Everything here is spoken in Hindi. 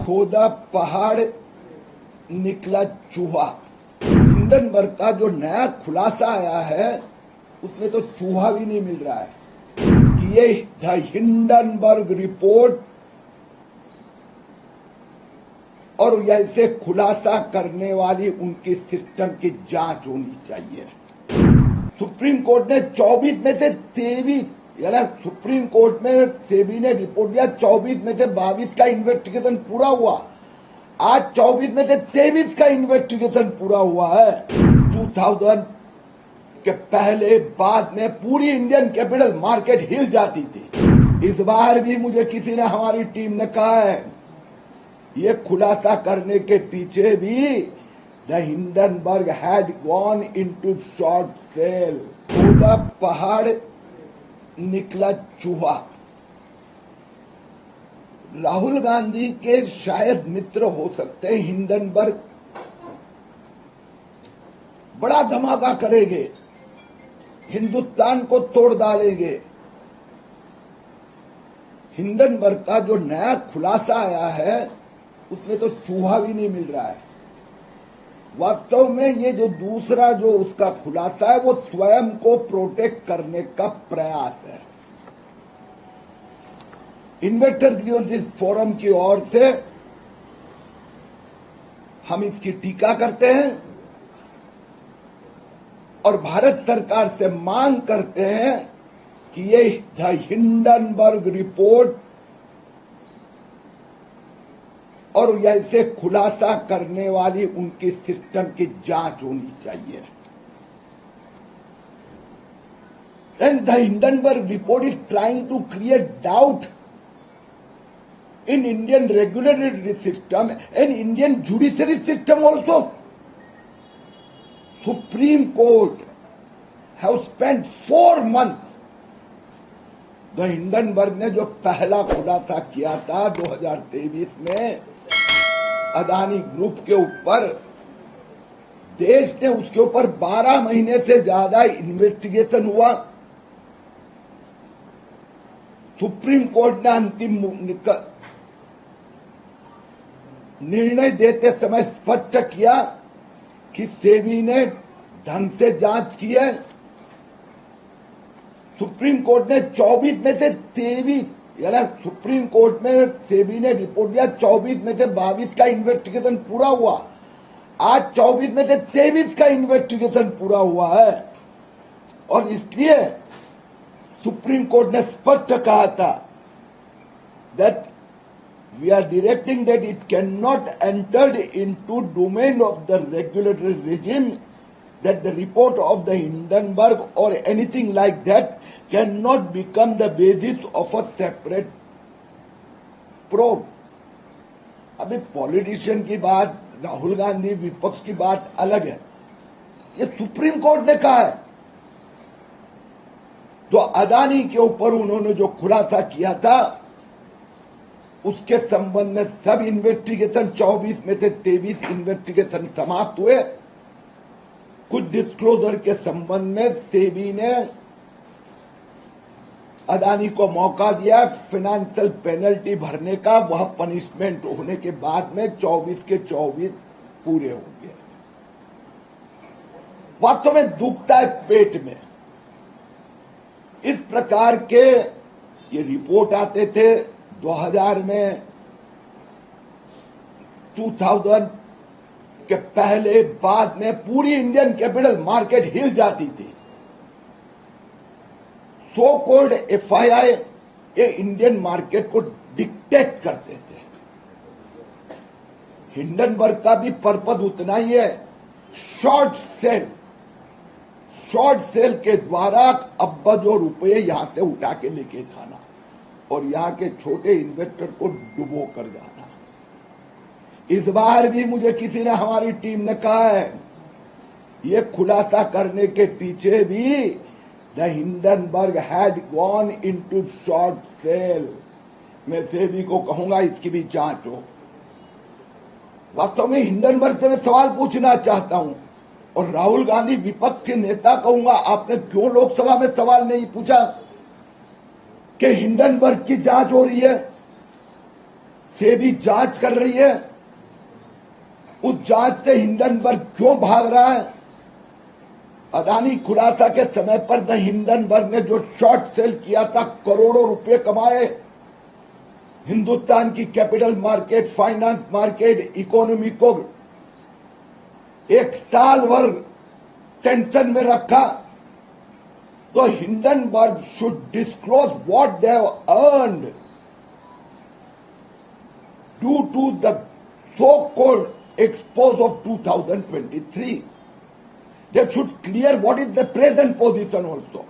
खोदा पहाड़ निकला चूहा। हिंडनबर्ग का जो नया खुलासा आया है उसमें तो चूहा भी नहीं मिल रहा है कि ये द हिंडनबर्ग रिपोर्ट और ऐसे खुलासा करने वाली उनकी सिस्टम की जांच होनी चाहिए। सुप्रीम कोर्ट ने 24 में से 23 यानी सुप्रीम कोर्ट में सेबी ने रिपोर्ट दिया 24 में से 22 का इन्वेस्टिगेशन पूरा हुआ। आज 24 में से 23 का इन्वेस्टिगेशन पूरा हुआ है। 2000 के पहले बाद में पूरी इंडियन कैपिटल मार्केट हिल जाती थी। इस बार भी मुझे किसी ने हमारी टीम ने कहा है ये खुलासा करने के पीछे भी the Hindenburg had gone into short cell. खोदा पहाड़ निकला चूहा। राहुल गांधी के शायद मित्र हो सकते हैं हिंडनबर्ग, बड़ा धमाका करेंगे, हिंदुस्तान को तोड़ डालेंगे। हिंडनबर्ग का जो नया खुलासा आया है उसमें तो चूहा भी नहीं मिल रहा है। वास्तव में ये जो दूसरा जो उसका खुलासा है वो स्वयं को प्रोटेक्ट करने का प्रयास है। इन्वेस्टर ग्रीवेंसेस फोरम की ओर से हम इसकी टीका करते हैं और भारत सरकार से मांग करते हैं कि ये द हिंडनबर्ग रिपोर्ट और ऐसे खुलासा करने वाली उनकी सिस्टम की जांच होनी चाहिए। And the Hindenburg report is trying to create doubt in Indian regulatory system and Indian judiciary system also. Supreme Court have spent 4 months. The Hindenburg ने जो पहला खुलासा किया था 2023 में अदानी ग्रुप के ऊपर, देश ने उसके ऊपर 12 महीने से ज्यादा इन्वेस्टिगेशन हुआ। सुप्रीम कोर्ट ने अंतिम निर्णय देते समय स्पष्ट किया कि सेबी ने ढंग से जांच की है। सुप्रीम कोर्ट ने 24 में से 23 यानी सुप्रीम कोर्ट में सेबी ने रिपोर्ट दिया 24 में से 22 का इन्वेस्टिगेशन पूरा हुआ। आज 24 में से 23 का इन्वेस्टिगेशन पूरा हुआ है और इसलिए सुप्रीम कोर्ट ने स्पष्ट कहा था that we are directing that it can not entered into domain of the regulatory regime, that the report of the Hindenburg और anything like that cannot become the basis of a separate probe। अभी पॉलिटिशियन की बात, राहुल गांधी विपक्ष की बात अलग है, ये सुप्रीम कोर्ट ने कहा है। तो अदानी के ऊपर उन्होंने जो खुलासा किया था उसके संबंध में सब इन्वेस्टिगेशन 24 में से 23 इन्वेस्टिगेशन समाप्त हुए। कुछ डिस्क्लोजर के संबंध में सेबी ने अदानी को मौका दिया फाइनेंशियल पेनल्टी भरने का, वह पनिशमेंट होने के बाद में 24 के 24 पूरे हो गए। वास्तव में दुखता है पेट में। इस प्रकार के ये रिपोर्ट आते थे 2000 में, 2000 के पहले बाद में पूरी इंडियन कैपिटल मार्केट हिल जाती थी। सो कॉल्ड एफआईआई ये इंडियन मार्केट को डिक्टेट करते थे। हिंडनबर्ग का भी पर्पज उतना ही है, शॉर्ट सेल के द्वारा अब्बों रुपए यहां से उठा के लेके जाना और यहां के छोटे इन्वेस्टर को डुबो कर जाना। इस बार भी मुझे किसी ने हमारी टीम ने कहा है ये खुलासा करने के पीछे भी The Hindenburg had gone into short sale। मैं सेबी को कहूंगा इसकी भी जांच हो। वास्तव में हिंडनबर्ग से मैं सवाल पूछना चाहता हूं और राहुल गांधी विपक्ष के नेता कहूंगा आपने क्यों लोकसभा में सवाल नहीं पूछा कि हिंडनबर्ग की जांच हो रही है। सेबी जांच कर रही है, उस जांच से हिंडनबर्ग क्यों भाग रहा है? अदानी खुलासा के समय पर द हिंडनबर्ग ने जो शॉर्ट सेल किया था, करोड़ों रुपए कमाए, हिंदुस्तान की capital market, finance market, economy को एक साल भर टेंशन में रखा। तो Hindenburg should disclose what they have earned due to the so called expose of 2023. They should clear what is the present position also.